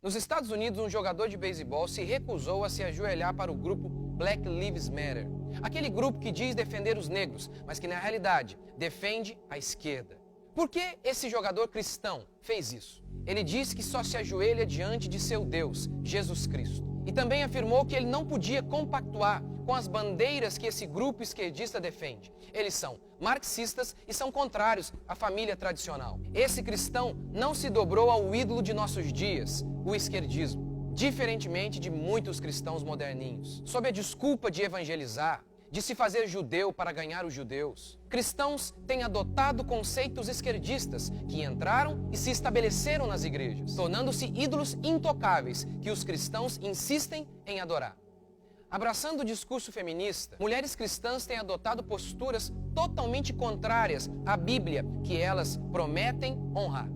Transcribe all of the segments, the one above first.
Nos Estados Unidos, um jogador de beisebol se recusou a se ajoelhar para o grupo Black Lives Matter, aquele grupo que diz defender os negros, mas que na realidade defende a esquerda. Por que esse jogador cristão fez isso? Ele disse que só se ajoelha diante de seu Deus, Jesus Cristo. E também afirmou que ele não podia compactuar com as bandeiras que esse grupo esquerdista defende. Eles são marxistas e são contrários à família tradicional. Esse cristão não se dobrou ao ídolo de nossos dias, o esquerdismo, diferentemente de muitos cristãos moderninhos. Sob a desculpa de evangelizar, de se fazer judeu para ganhar os judeus, cristãos têm adotado conceitos esquerdistas que entraram e se estabeleceram nas igrejas, tornando-se ídolos intocáveis que os cristãos insistem em adorar. Abraçando o discurso feminista, mulheres cristãs têm adotado posturas totalmente contrárias à Bíblia que elas prometem honrar.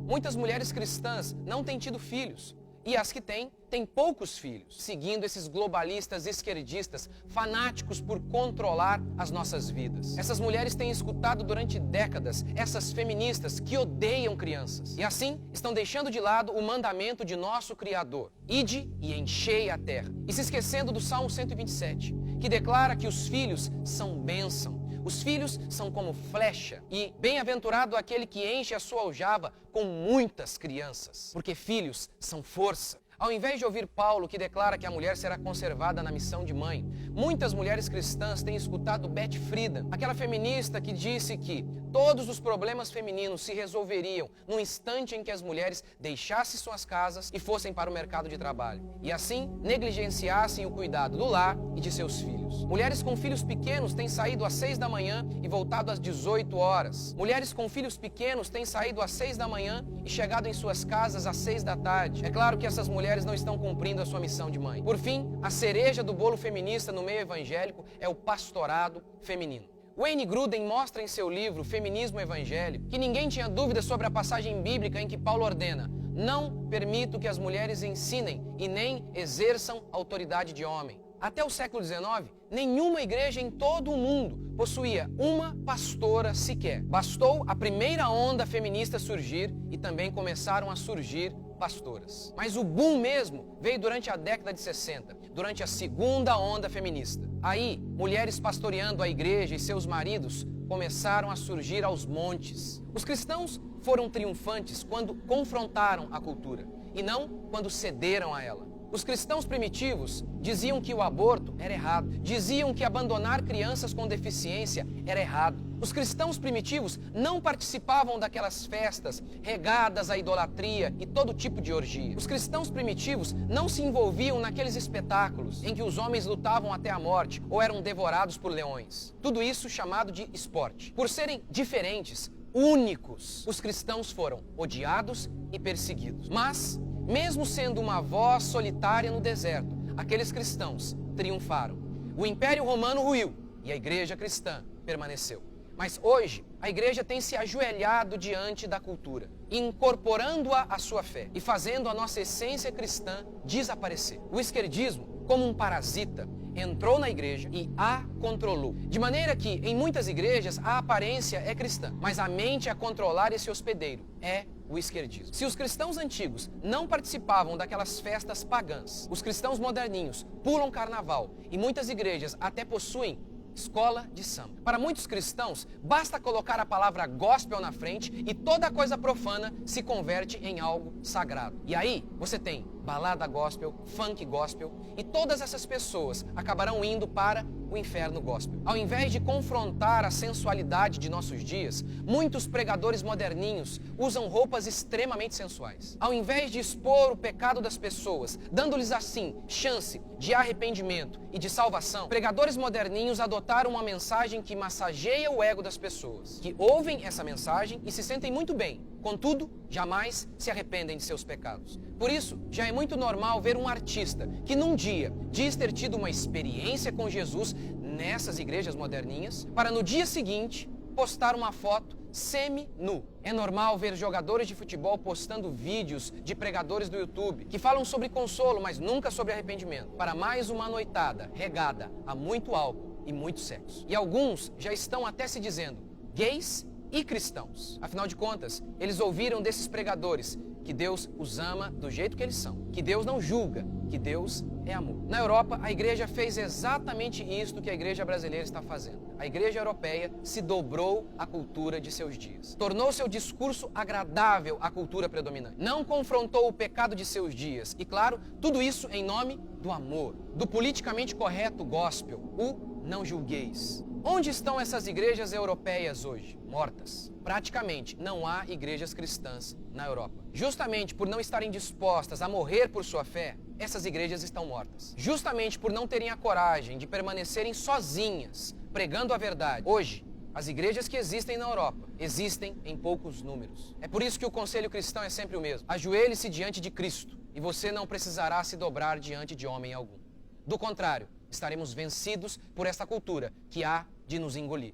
Muitas mulheres cristãs não têm tido filhos, e as que têm poucos filhos, seguindo esses globalistas esquerdistas fanáticos por controlar as nossas vidas. Essas mulheres têm escutado durante décadas essas feministas que odeiam crianças, e assim estão deixando de lado o mandamento de nosso Criador: ide e enchei a terra, e se esquecendo do Salmo 127, que declara que os filhos são bênção. Os filhos são como flecha, e bem-aventurado aquele que enche a sua aljava com muitas crianças, porque filhos são força. Ao invés de ouvir Paulo, que declara que a mulher será conservada na missão de mãe, muitas mulheres cristãs têm escutado Beth Friedan, aquela feminista que disse que todos os problemas femininos se resolveriam no instante em que as mulheres deixassem suas casas e fossem para o mercado de trabalho, e assim negligenciassem o cuidado do lar e de seus filhos. Mulheres com filhos pequenos têm saído às 6 da manhã e voltado às 18 horas. Mulheres com filhos pequenos têm saído às 6 da manhã e chegado em suas casas às 6 da tarde. É claro que essas mulheres não estão cumprindo a sua missão de mãe. Por fim, a cereja do bolo feminista no meio evangélico é o pastorado feminino. Wayne Grudem mostra em seu livro Feminismo Evangélico que ninguém tinha dúvida sobre a passagem bíblica em que Paulo ordena: não permito que as mulheres ensinem e nem exerçam autoridade de homem. Até o século XIX, nenhuma igreja em todo o mundo possuía uma pastora sequer. Bastou a primeira onda feminista surgir e também começaram a surgir pastoras. Mas o boom mesmo veio durante a década de 60, durante a segunda onda feminista. Aí, mulheres pastoreando a igreja e seus maridos começaram a surgir aos montes. Os cristãos foram triunfantes quando confrontaram a cultura e não quando cederam a ela. Os cristãos primitivos diziam que o aborto era errado, diziam que abandonar crianças com deficiência era errado. Os cristãos primitivos não participavam daquelas festas regadas à idolatria e todo tipo de orgia. Os cristãos primitivos não se envolviam naqueles espetáculos em que os homens lutavam até a morte ou eram devorados por leões. Tudo isso chamado de esporte. Por serem diferentes, únicos, os cristãos foram odiados e perseguidos. Mas, mesmo sendo uma voz solitária no deserto, aqueles cristãos triunfaram. O Império Romano ruiu e a igreja cristã permaneceu. Mas hoje, a igreja tem se ajoelhado diante da cultura, incorporando-a à sua fé e fazendo a nossa essência cristã desaparecer. O esquerdismo, como um parasita, entrou na igreja e a controlou. De maneira que, em muitas igrejas, a aparência é cristã, mas a mente a controlar esse hospedeiro é o esquerdismo. Se os cristãos antigos não participavam daquelas festas pagãs, os cristãos moderninhos pulam carnaval e muitas igrejas até possuem escola de samba. Para muitos cristãos, basta colocar a palavra gospel na frente e toda coisa profana se converte em algo sagrado. E aí, você tem balada gospel, funk gospel, e todas essas pessoas acabarão indo para o inferno gospel. Ao invés de confrontar a sensualidade de nossos dias, muitos pregadores moderninhos usam roupas extremamente sensuais. Ao invés de expor o pecado das pessoas, dando-lhes assim chance de arrependimento e de salvação, pregadores moderninhos adotaram uma mensagem que massageia o ego das pessoas, que ouvem essa mensagem e se sentem muito bem. Contudo, jamais se arrependem de seus pecados. Por isso, já é muito normal ver um artista que num dia diz ter tido uma experiência com Jesus nessas igrejas moderninhas, para no dia seguinte postar uma foto semi-nu. É normal ver jogadores de futebol postando vídeos de pregadores do YouTube que falam sobre consolo, mas nunca sobre arrependimento, para mais uma noitada regada a muito álcool e muito sexo. E alguns já estão até se dizendo gays e cristãos. Afinal de contas, eles ouviram desses pregadores que Deus os ama do jeito que eles são, que Deus não julga, que Deus é amor. Na Europa, a igreja fez exatamente isso que a igreja brasileira está fazendo. A igreja europeia se dobrou à cultura de seus dias. Tornou seu discurso agradável à cultura predominante. Não confrontou o pecado de seus dias. E claro, tudo isso em nome do amor, do politicamente correto gospel, o não julgueis. Onde estão essas igrejas europeias hoje? Mortas. Praticamente não há igrejas cristãs na Europa. Justamente por não estarem dispostas a morrer por sua fé, essas igrejas estão mortas. Justamente por não terem a coragem de permanecerem sozinhas, pregando a verdade. Hoje, as igrejas que existem na Europa existem em poucos números. É por isso que o conselho cristão é sempre o mesmo. Ajoelhe-se diante de Cristo e você não precisará se dobrar diante de homem algum. Do contrário, estaremos vencidos por esta cultura que há de nos engolir.